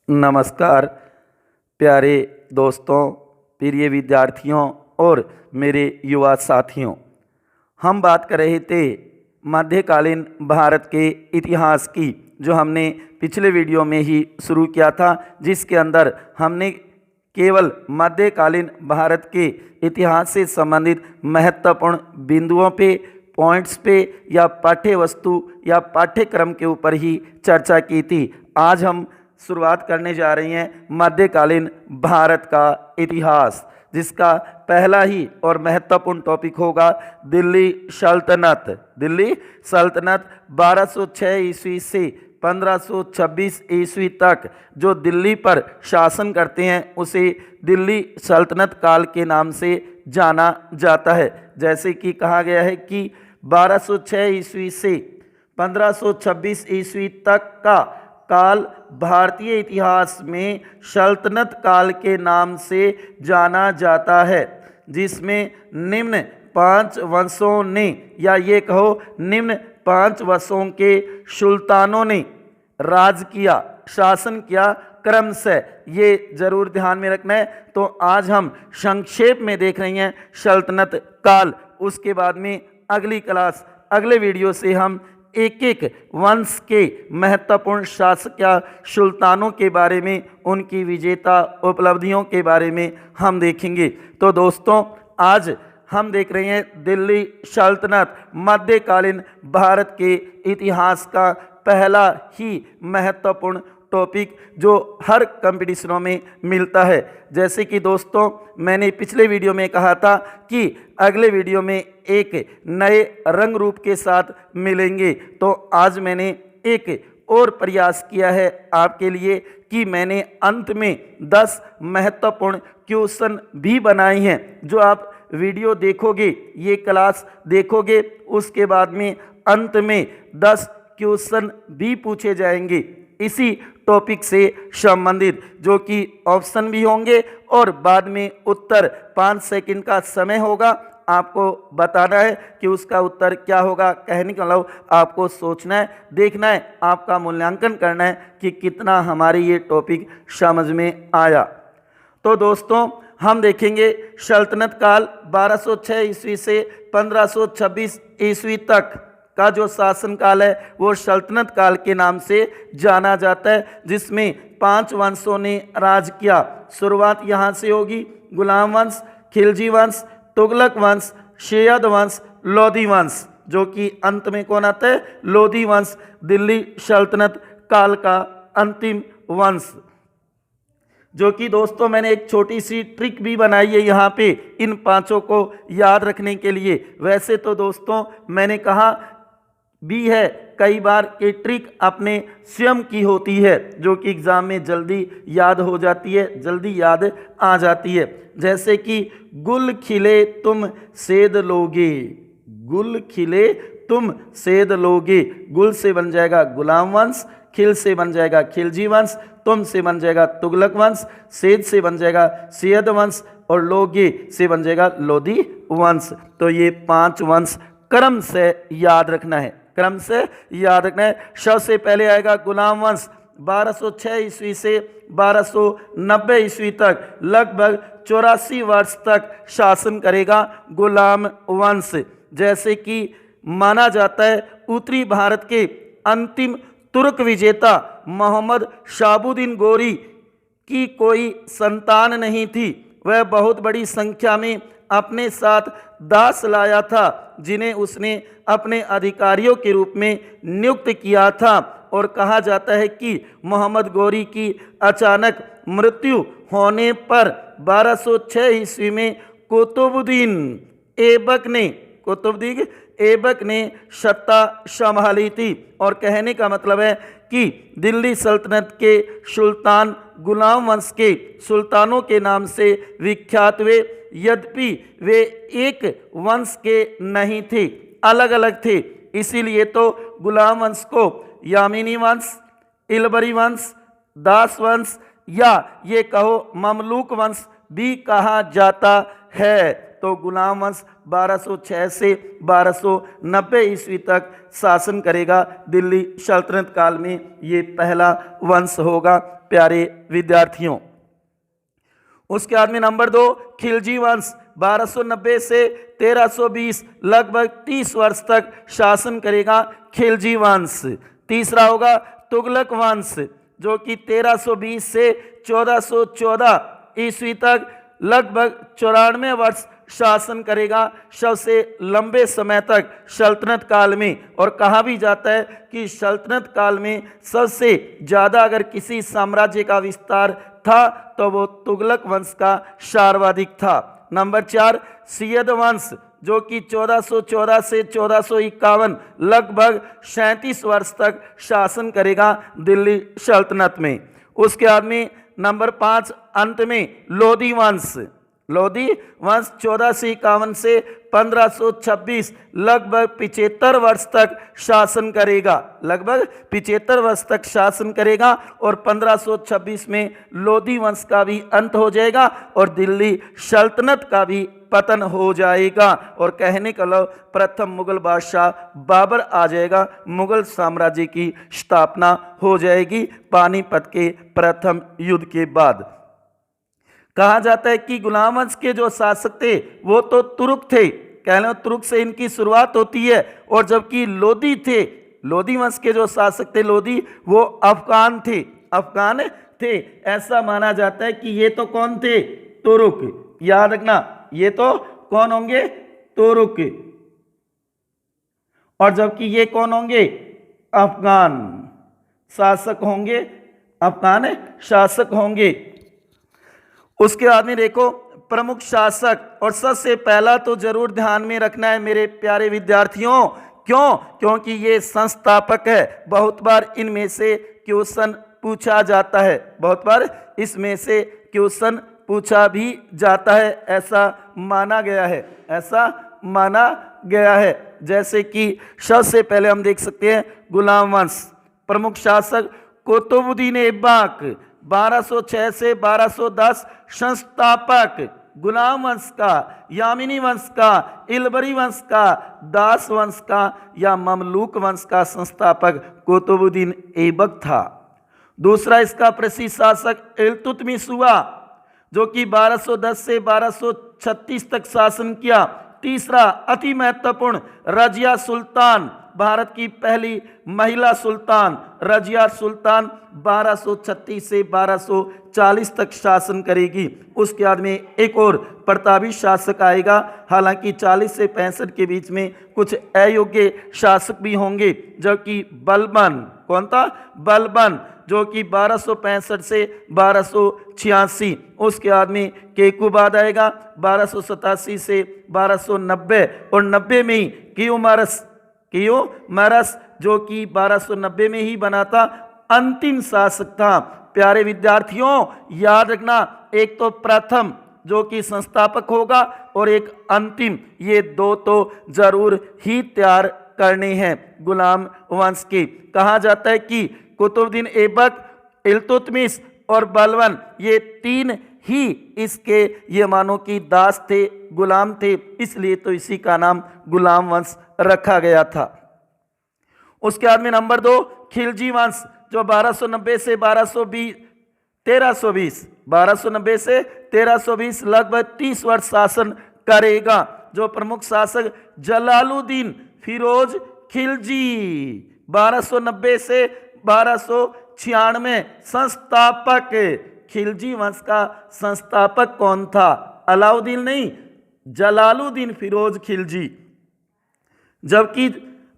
नमस्कार प्यारे दोस्तों, प्रिय विद्यार्थियों और मेरे युवा साथियों। हम बात कर रहे थे मध्यकालीन भारत के इतिहास की, जो हमने पिछले वीडियो में ही शुरू किया था, जिसके अंदर हमने केवल मध्यकालीन भारत के इतिहास से संबंधित महत्वपूर्ण बिंदुओं पे, पॉइंट्स पे या पाठ्य वस्तु या पाठ्यक्रम के ऊपर ही चर्चा की थी। आज हम शुरुआत करने जा रही हैं मध्यकालीन भारत का इतिहास, जिसका पहला ही और महत्वपूर्ण टॉपिक होगा दिल्ली सल्तनत। दिल्ली सल्तनत 1206 ईस्वी से 1526 ईस्वी तक जो दिल्ली पर शासन करते हैं उसे दिल्ली सल्तनत काल के नाम से जाना जाता है। जैसे कि कहा गया है कि 1206 ईस्वी से 1526 ईस्वी तक का काल भारतीय इतिहास में सल्तनत काल के नाम से जाना जाता है, जिसमें निम्न 5 वंशों ने, या ये कहो निम्न 5 वंशों के सुल्तानों ने राज किया, शासन किया क्रमशः। ये जरूर ध्यान में रखना है। तो आज हम संक्षेप में देख रहे हैं सल्तनत काल। उसके बाद में अगली क्लास, अगले वीडियो से हम एक एक वंश के महत्वपूर्ण शासक या सुल्तानों के बारे में, उनकी विजेता उपलब्धियों के बारे में हम देखेंगे। तो दोस्तों, आज हम देख रहे हैं दिल्ली सल्तनत, मध्यकालीन भारत के इतिहास का पहला ही महत्वपूर्ण टॉपिक जो हर कंपटीशनों में मिलता है। जैसे कि दोस्तों, मैंने पिछले वीडियो में कहा था कि अगले वीडियो में एक नए रंग रूप के साथ मिलेंगे। तो आज मैंने एक और प्रयास किया है आपके लिए कि मैंने अंत में 10 महत्वपूर्ण क्वेश्चन भी बनाए हैं, जो आप वीडियो देखोगे, ये क्लास देखोगे, उसके बाद में अंत में 10 क्वेश्चन भी पूछे जाएंगे इसी टॉपिक से संबंधित, जो कि ऑप्शन भी होंगे और बाद में उत्तर 5 सेकंड का समय होगा। आपको बताना है कि उसका उत्तर क्या होगा। कहने का मतलब आपको सोचना है, देखना है, आपका मूल्यांकन करना है कि कितना हमारी ये टॉपिक समझ में आया। तो दोस्तों, हम देखेंगे सल्तनत काल 1206 ईस्वी से 1526 ईस्वी तक का जो शासन काल है वो सल्तनत काल के नाम से जाना जाता है, जिसमें 5 वंशों ने राज किया। शुरुआत यहाँ से होगी। गुलाम वंश, खिलजी वंश, तुगलक वंश, सैयद वंश, लोधी वंश, जो कि अंत में कौन आता है? लोधी वंश, दिल्ली सल्तनत काल का अंतिम वंश। जो कि दोस्तों मैंने एक छोटी सी ट्रिक भी बनाई है यहाँ पे इन 5 को याद रखने के लिए। वैसे तो दोस्तों मैंने कहा भी है कई बार ये ट्रिक अपने स्वयं की होती है, जो कि एग्जाम में जल्दी याद हो जाती है, जल्दी याद आ जाती है। जैसे कि गुल खिले तुम सेध लोगे, गुल खिले तुम सेध लोगे। गुल से बन जाएगा गुलाम वंश, खिल से बन जाएगा खिलजी वंश, तुम से बन जाएगा तुगलक वंश, सेध से बन जाएगा सैयद वंश और लोगे से बन जाएगा लोधी वंश। तो ये 5 वंश क्रम से याद रखना है, क्रम से याद रखना है। सबसे पहले आएगा गुलाम वंश। 1206 ईस्वी से 1290 ईस्वी तक लगभग 84 वर्ष तक शासन करेगा गुलाम वंश। जैसे कि माना जाता है उत्तरी भारत के अंतिम तुर्क विजेता मोहम्मद शाहबुद्दीन गोरी की कोई संतान नहीं थी। वह बहुत बड़ी संख्या में अपने साथ दास लाया था, जिन्हें उसने अपने अधिकारियों के रूप में नियुक्त किया था। और कहा जाता है कि मोहम्मद गोरी की अचानक मृत्यु होने पर 1206 ईस्वी में कुतुबुद्दीन ऐबक ने सत्ता संभाली थी। और कहने का मतलब है कि दिल्ली सल्तनत के सुल्तान गुलाम वंश के सुल्तानों के नाम से विख्यात हुए, यद्यपि वे एक वंश के नहीं थे, अलग अलग थे। इसीलिए तो गुलाम वंश को यामिनी वंश, इलबरी वंश, दास वंश या ये कहो ममलूक वंश भी कहा जाता है। तो गुलाम वंश 1206 से 1290 ईस्वी तक शासन करेगा। दिल्ली सल्तनत काल में ये पहला वंश होगा प्यारे विद्यार्थियों। उसके बाद में नंबर 2 खिलजी वंश 1290 से 1320 लगभग 30 वर्ष तक शासन करेगा खिलजी वंश। तीसरा होगा तुगलक वंश जो कि 1320 से 1414 ईस्वी तक लगभग 94 वर्ष शासन करेगा, सबसे लंबे समय तक सल्तनत काल में। और कहा भी जाता है कि सल्तनत काल में सबसे ज़्यादा अगर किसी साम्राज्य का विस्तार था तो वो तुगलक वंश का सर्वाधिक था। नंबर 4 सियद वंश जो कि 1414 से 1451 लगभग 37 वर्ष तक शासन करेगा दिल्ली सल्तनत में। उसके बाद में नंबर 5 अंत में लोधी वंश। लोधी वंश 1451 से 1526 लगभग 75 वर्ष तक शासन करेगा, लगभग 75 वर्ष तक शासन करेगा। और 1526 में लोधी वंश का भी अंत हो जाएगा और दिल्ली सल्तनत का भी पतन हो जाएगा। और कहने का लो प्रथम मुगल बादशाह बाबर आ जाएगा, मुगल साम्राज्य की स्थापना हो जाएगी पानीपत के प्रथम युद्ध के बाद। कहा जाता है कि गुलाम वंश के जो शासक थे वो तो तुर्क थे, कह लो तुर्क से इनकी शुरुआत होती है। और जबकि लोधी थे, लोधी वंश के जो शासक थे लोधी, वो अफगान थे, अफगान थे। ऐसा माना जाता है कि ये तो कौन थे? तुर्क। याद रखना ये तो कौन होंगे? तुर्क। और जबकि ये कौन होंगे? अफगान शासक होंगे, अफगान शासक होंगे। उसके बाद में देखो प्रमुख शासक, और सबसे पहला तो जरूर ध्यान में रखना है मेरे प्यारे विद्यार्थियों। क्यों? क्योंकि ये संस्थापक है। बहुत बार इनमें से क्वेश्चन पूछा जाता है, बहुत बार इसमें से क्वेश्चन पूछा भी जाता है, ऐसा माना गया है, ऐसा माना गया है। जैसे कि सबसे पहले हम देख सकते हैं गुलाम वंश। प्रमुख शासक कुतुबुद्दीन ऐबक 1206 से 1210, संस्थापक गुलाम वंश का, यामिनी वंश का, इलबरी वंश का, दास वंश का या ममलूक वंश का संस्थापक कुतुबुद्दीन ऐबक था। दूसरा इसका प्रसिद्ध शासक इल्तुतमिश हुआ जो कि 1210 से 1236 तक शासन किया। तीसरा अति महत्वपूर्ण रजिया सुल्तान, भारत की पहली महिला सुल्तान रजिया सुल्तान 1236 से 1240 तक शासन करेगी। उसके बाद में एक और प्रतापी शासक आएगा, हालांकि 40 से 65 के बीच में कुछ अयोग्य शासक भी होंगे, जबकि बलबन, कौन था? बलबन, जो कि 1265 से 1286। उसके बाद में केकुबाद आएगा 1287 से 1290 और 90 में ही कियोमरस जो कि 1290 में ही बना था, अंतिम शासक था। प्यारे विद्यार्थियों याद रखना, एक तो प्रथम जो कि संस्थापक होगा और एक अंतिम, ये दो तो जरूर ही तैयार करने हैं गुलाम वंश के। कहा जाता है कि कुतुबुद्दीन ऐबक, इल्तुतमिश और बलबन ये तीन ही इसके ये मानो कि दास थे, गुलाम थे, इसलिए तो इसी का नाम गुलाम वंश रखा गया था। उसके बाद में नंबर 2 खिलजी वंश जो 1290 से 1220 से 1320 लगभग 30 वर्ष शासन करेगा। जो प्रमुख शासक जलालुद्दीन फिरोज खिलजी 1290 से 1296। संस्थापक खिलजी वंश का संस्थापक कौन था? अलाउद्दीन नहीं, जलालुद्दीन फिरोज खिलजी। जबकि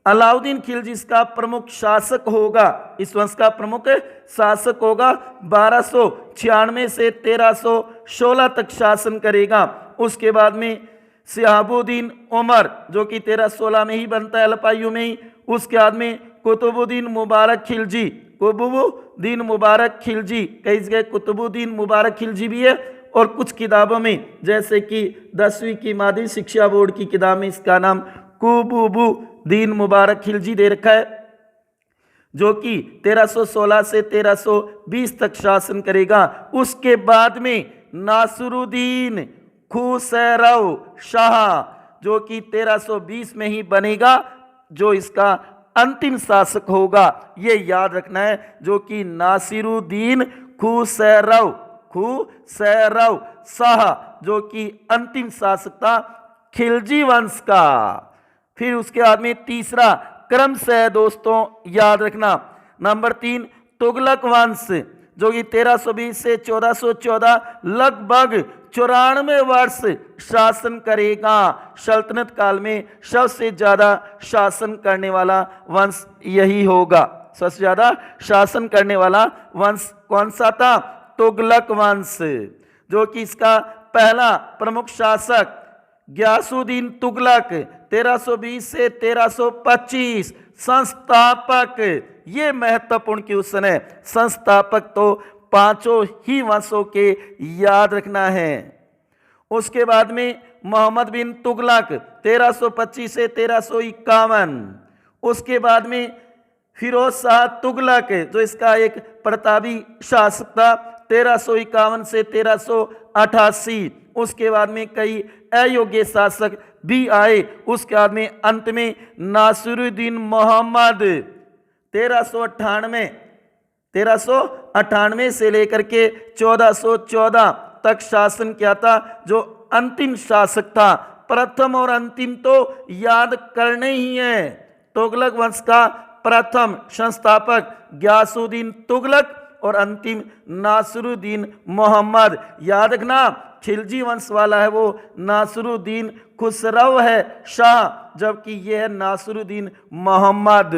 अलाउद्दीन खिलजी इसका प्रमुख शासक होगा, इस वंश का प्रमुख शासक होगा, 1296 से 1316 तक शासन करेगा। उसके बाद में शिहाबुद्दीन उमर जो कि 1316 में ही बनता है, अल्पायु में ही। उसके बाद में कुतुबुद्दीन मुबारक खिलजी, कुतुबुद्दीन मुबारक खिलजी, कई जगह कुतुबुद्दीन मुबारक खिलजी भी है और कुछ किताबों में जैसे कि 10वीं की माध्यमिक शिक्षा बोर्ड की किताब में इसका नाम कुतुबुद्दीन मुबारक खिलजी दे रखा है, जो कि 1316 से 1320 तक शासन करेगा। उसके बाद में नासिरुद्दीन खुसरौ शाह, जो कि 1320 में ही बनेगा, जो इसका अंतिम शासक होगा। ये याद रखना है, जो कि नासिरुद्दीन खुसरौ शाह, जो कि अंतिम शासक था खिलजी वंश का। फिर उसके बाद में तीसरा क्रम से दोस्तों याद रखना, नंबर 3 तुगलक वंश, जो कि 1320 से 1414 लगभग 94 वर्ष शासन करेगा। सल्तनत काल में सबसे ज्यादा शासन करने वाला वंश यही होगा। सबसे ज्यादा शासन करने वाला वंश कौन सा था? तुगलक वंश, जो कि इसका पहला प्रमुख शासक गयासुद्दीन तुगलक 1320 से 1325। संस्थापक, ये महत्वपूर्ण क्वेश्चन है। संस्थापक तो पांचों ही वंशों के याद रखना है। उसके बाद में मोहम्मद बिन तुगलक 1325 से 1351। उसके बाद में फिरोज शाह तुगलक, जो इसका एक प्रतापी शासक था 1351 से 1388। उसके बाद में कई अयोग्य शासक भी आए। उसके बाद में अंत में नासिरुद्दीन मोहम्मद 1398 से लेकर के 1414 तक शासन किया था, जो अंतिम शासक था। प्रथम और अंतिम तो याद करने ही है। तुगलक वंश का प्रथम संस्थापक गयासुद्दीन तुगलक और अंतिम नासिरुद्दीन मोहम्मद। याद रखना, खिलजी वंश वाला है वो नासिरुद्दीन खुसरौ है शाह, जबकि यह है नासिरुद्दीन मोहम्मद।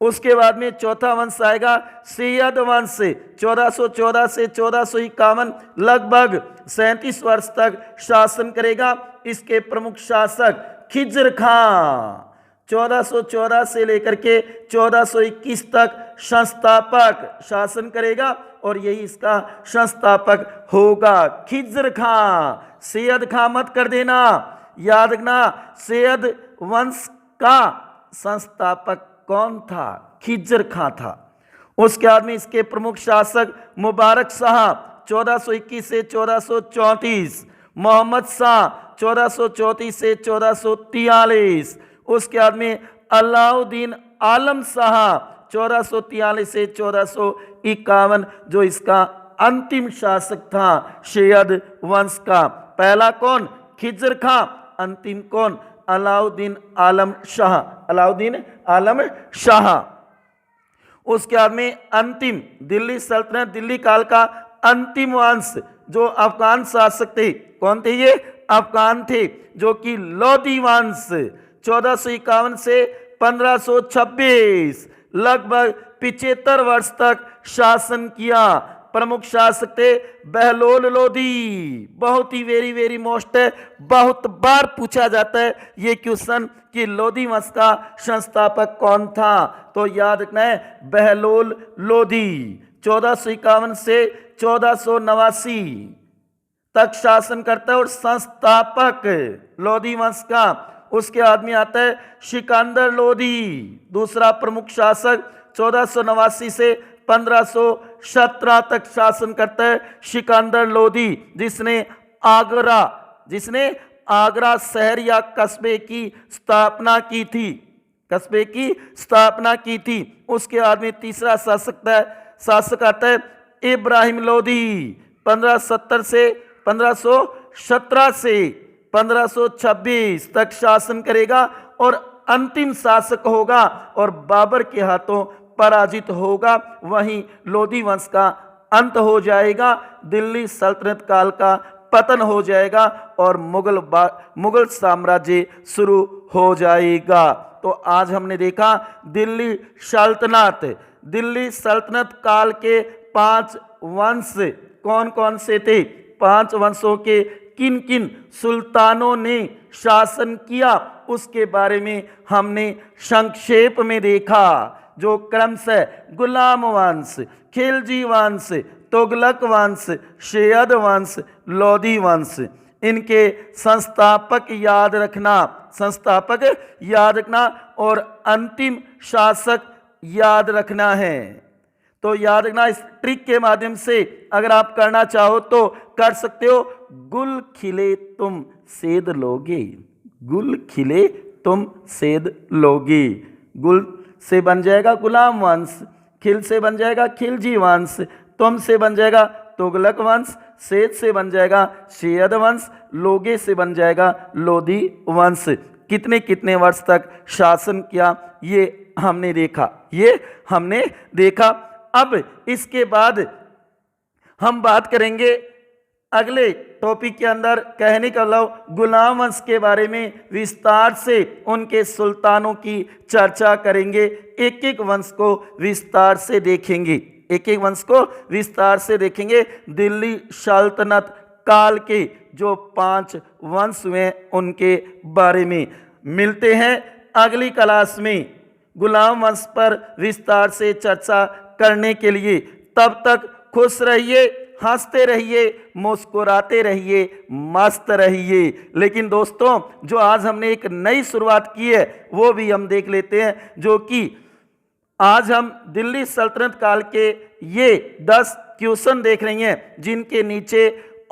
उसके बाद में चौथा वंश आएगा सैयद वंश, 1414 से 1451 लगभग 37 वर्ष तक शासन करेगा। इसके प्रमुख शासक खिज्र खां 1414 से लेकर के 1421 तक संस्थापक शासन करेगा और यही इसका संस्थापक होगा, खिज्र खां। सैयद खां मत कर देना, याद रखना सैयद वंश का संस्थापक कौन था? खिज्र खां था। उसके बाद में इसके प्रमुख शासक मुबारक शाह 1421 से 1434, मोहम्मद शाह 1434 से 1443। उसके बाद में अलाउद्दीन आलम शाह 1443 से 1451, जो इसका अंतिम शासक था सैयद वंश का। पहला कौन? खिज्र खां। अंतिम कौन? अलाउद्दीन आलम शाह, अलाउद्दीन आलम शाह। उसके बाद में अंतिम दिल्ली सल्तनत, दिल्ली काल का अंतिम वंश, जो अफगान शासक थे। कौन थे ये? अफगान थे, जो कि लोधी वंश 1451 से 1526 लगभग 75 वर्ष तक शासन किया। प्रमुख शासक थे बहलोल लोधी। बहुत ही वेरी मोस्ट है, बहुत बार पूछा जाता है ये क्वेश्चन कि लोधी वंश का संस्थापक कौन था, तो याद रखना है बहलोल लोधी 1451 से 1489 तक शासन करता है और संस्थापक लोधी वंश का। उसके बाद में आता है सिकंदर लोधी, दूसरा प्रमुख शासक 1489 से 1517 तक शासन करता है सिकंदर लोधी, जिसने आगरा शहर या कस्बे की स्थापना की थी, कस्बे की स्थापना की थी। उसके बाद में तीसरा शासक आता है इब्राहिम लोधी 1517 से 1526 तक शासन करेगा और अंतिम शासक होगा और बाबर के हाथों पराजित होगा। वहीं लोधी वंश का अंत हो जाएगा, दिल्ली सल्तनत काल का पतन हो जाएगा और मुगल साम्राज्य शुरू हो जाएगा। तो आज हमने देखा दिल्ली सल्तनत काल के 5 वंश कौन कौन से थे, 5 वंशों के किन किन सुल्तानों ने शासन किया, उसके बारे में हमने संक्षेप में देखा। जो क्रम से गुलाम वंश, खिलजी वंश, तुगलक वंश, सैयद वंश, लोधी वंश, इनके संस्थापक याद रखना और अंतिम शासक याद रखना है। तो याद रखना, इस ट्रिक के माध्यम से अगर आप करना चाहो तो कर सकते हो। गुल खिले तुम सेध लोगे, गुल खिले तुम सेध लोगे। गुल से बन जाएगा गुलाम वंश, खिल से बन जाएगा खिलजी वंश, तुम से बन जाएगा तुगलक वंश, सेध से बन जाएगा सैयद वंश, लोगे से बन जाएगा लोधी वंश। कितने कितने वर्ष तक शासन किया ये हमने देखा, ये हमने देखा। अब इसके बाद हम बात करेंगे अगले टॉपिक के अंदर, कहने का मतलब गुलाम वंश के बारे में विस्तार से उनके सुल्तानों की चर्चा करेंगे। एक एक वंश को विस्तार से देखेंगे, एक एक वंश को विस्तार से देखेंगे। दिल्ली सल्तनत काल के जो 5 वंश हुए उनके बारे में मिलते हैं अगली क्लास में गुलाम वंश पर विस्तार से चर्चा करने के लिए। तब तक खुश रहिए, हंसते रहिए, मुस्कुराते रहिए, मस्त रहिए। लेकिन दोस्तों जो आज हमने एक नई शुरुआत की है वो भी हम देख लेते हैं, जो कि आज हम दिल्ली सल्तनत काल के ये 10 क्वेश्चन देख रही हैं, जिनके नीचे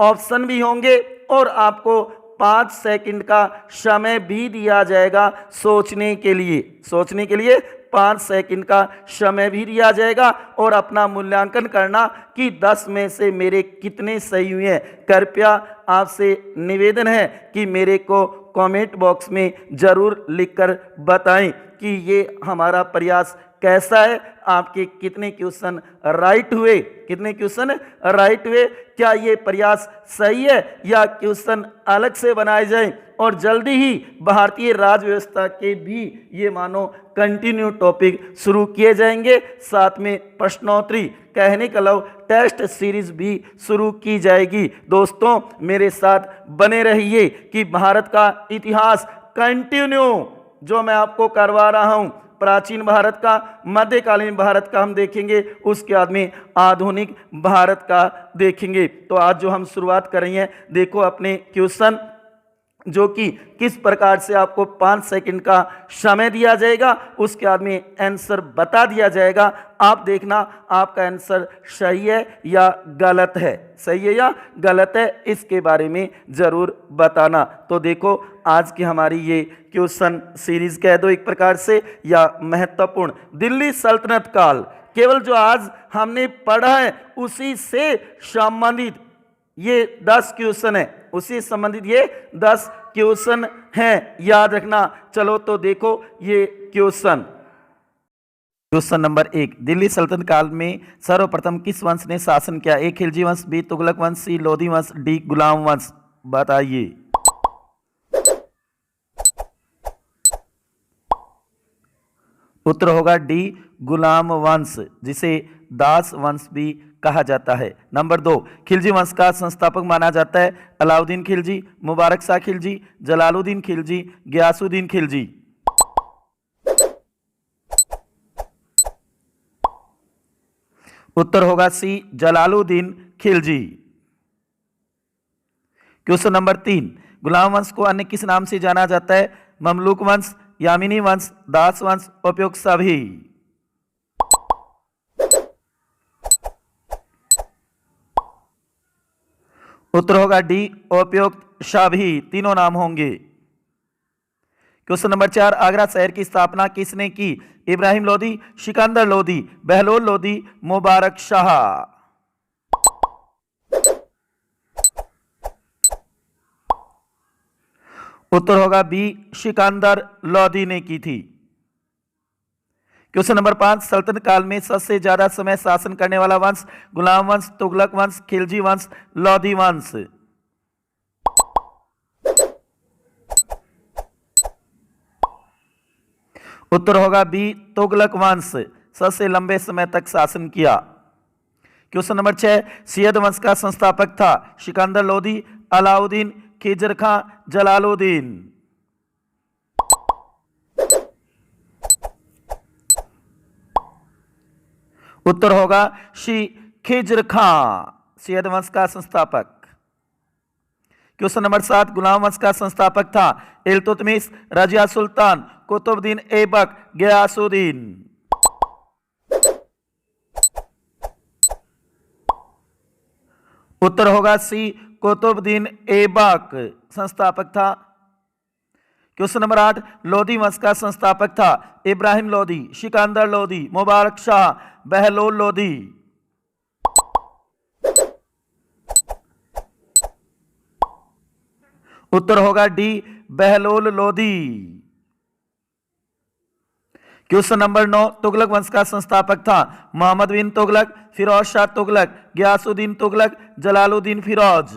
ऑप्शन भी होंगे और आपको 5 सेकंड का समय भी दिया जाएगा सोचने के लिए, सोचने के लिए 5 सेकंड का समय भी दिया जाएगा और अपना मूल्यांकन करना कि 10 में से मेरे कितने सही हुए हैं। कृपया आपसे निवेदन है कि मेरे को कमेंट बॉक्स में ज़रूर लिखकर बताएं कि ये हमारा प्रयास कैसा है, आपके कितने क्वेश्चन राइट हुए, कितने क्वेश्चन राइट हुए, क्या ये प्रयास सही है या क्वेश्चन अलग से बनाए जाएं। और जल्दी ही भारतीय राज व्यवस्था के भी ये मानो कंटिन्यू टॉपिक शुरू किए जाएंगे, साथ में प्रश्नोत्तरी, कहने का मतलब टेस्ट सीरीज भी शुरू की जाएगी। दोस्तों मेरे साथ बने रहिए कि भारत का इतिहास कंटिन्यू जो मैं आपको करवा रहा हूं, प्राचीन भारत का, मध्यकालीन भारत का हम देखेंगे, उसके बाद में आधुनिक भारत का देखेंगे। तो आज जो हम शुरुआत कर रहे हैं, देखो अपने क्वेश्चन जो कि किस प्रकार से आपको 5 सेकंड का समय दिया जाएगा, उसके बाद में आंसर बता दिया जाएगा। आप देखना आपका आंसर सही है या गलत है, सही है या गलत है, इसके बारे में ज़रूर बताना। तो देखो आज की हमारी ये क्वेश्चन सीरीज कह दो एक प्रकार से, या महत्वपूर्ण दिल्ली सल्तनत काल, केवल जो आज हमने पढ़ा है उसी से संबंधित ये 10 क्वेश्चन है, उसी संबंधित ये 10 क्वेश्चन हैं, याद रखना। चलो तो देखो ये क्वेश्चन। क्वेश्चन नंबर 1, दिल्ली सल्तनत काल में सर्वप्रथम किस वंश ने शासन किया? ए खिलजी वंश, बी तुगलक वंश, सी लोधी वंश, डी गुलाम वंश। बताइए। उत्तर होगा डी गुलाम वंश, जिसे दास वंश भी कहा जाता है। नंबर 2, खिलजी वंश का संस्थापक माना जाता है अलाउद्दीन खिलजी, मुबारक शाह खिलजी, जलालुद्दीन खिलजी, गयासुद्दीन खिलजी। उत्तर होगा सी जलालुद्दीन खिलजी। क्वेश्चन नंबर 3, गुलाम वंश को अन्य किस नाम से जाना जाता है? ममलूक वंश, यामिनी वंश, दास वंश, उपयुक्त सभी। उत्तर होगा डी उपयुक्त सभी, तीनों नाम होंगे। क्वेश्चन नंबर 4, आगरा शहर की स्थापना किसने की? इब्राहिम लोदी, सिकंदर लोदी, बहलोल लोदी, मुबारक शाह। उत्तर होगा बी सिकंदर लोदी ने की थी। क्वेश्चन नंबर 5, सल्तनत काल में सबसे ज्यादा समय शासन करने वाला वंश? गुलाम वंश, तुगलक वंश, खिलजी वंश, लोधी वंश। उत्तर होगा बी तुगलक वंश, सबसे लंबे समय तक शासन किया। क्वेश्चन नंबर 6, सैयद वंश का संस्थापक था? सिकंदर लोदी, अलाउद्दीन, खिजर खां, जलालुद्दीन। उत्तर होगा शी खिजर खां, सैयद वंश का संस्थापक। क्वेश्चन नंबर 7, गुलाम वंश का संस्थापक था? इल्तुतमिश, रजिया सुल्तान, कुतुबुद्दीन ऐबक, गयासुद्दीन। उत्तर होगा सी कुतुबुद्दीन ऐबक संस्थापक था। क्वेश्चन नंबर 8, लोधी वंश का संस्थापक था। इब्राहिम लोधी, सिकंदर लोधी, मुबारक शाह, बहलोल लोधी। उत्तर होगा D, Bahlol Lodhi. Question number 9, Tughlaq वंश का संस्थापक था। मोहम्मद बिन तुगलक, फिरोज शाह तुगलक, गयासुद्दीन तुगलक, जलालुद्दीन फिरोज।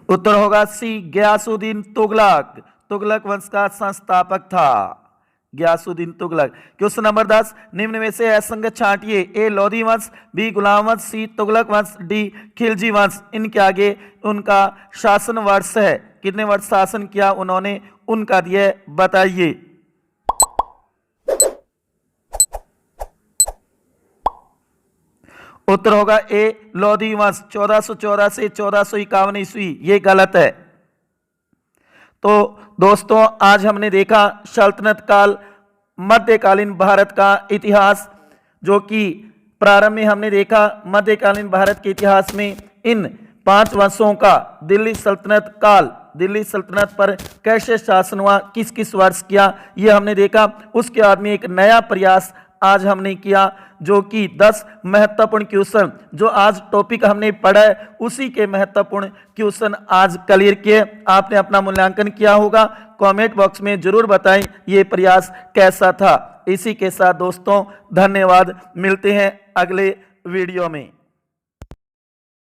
उत्तर होगा सी, गयासुद्दीन तुगलक। तुगलक वंश का संस्थापक था गयासुद्दीन तुगलक। क्वेश्चन नंबर 10, निम्न में से असंगत छांटिए। ए लोधी वंश, बी गुलाम वंश, सी तुगलक वंश, डी खिलजी वंश। इनके आगे उनका शासन वर्ष है, कितने वर्ष शासन किया उन्होंने, उनका दिए बताइए। उत्तर होगा ए, लोधी वंश 1414 से 1451 ईस्वी। ये गलत है। तो दोस्तों आज हमने देखा सल्तनत काल, मध्यकालीन भारत का इतिहास, जो कि प्रारंभ में हमने देखा मध्यकालीन भारत के इतिहास में इन 5 वंशों का दिल्ली सल्तनत काल, दिल्ली सल्तनत पर कैसे शासन हुआ, किस किस वर्ष किया, ये हमने देखा। उसके बाद में एक नया प्रयास आज हमने किया, जो कि 10 महत्वपूर्ण क्वेश्चन जो आज टॉपिक हमने पढ़ा है, उसी के महत्वपूर्ण क्वेश्चन आज क्लियर किए। आपने अपना मूल्यांकन किया होगा, कमेंट बॉक्स में जरूर बताएं ये प्रयास कैसा था। इसी के साथ दोस्तों धन्यवाद, मिलते हैं अगले वीडियो में।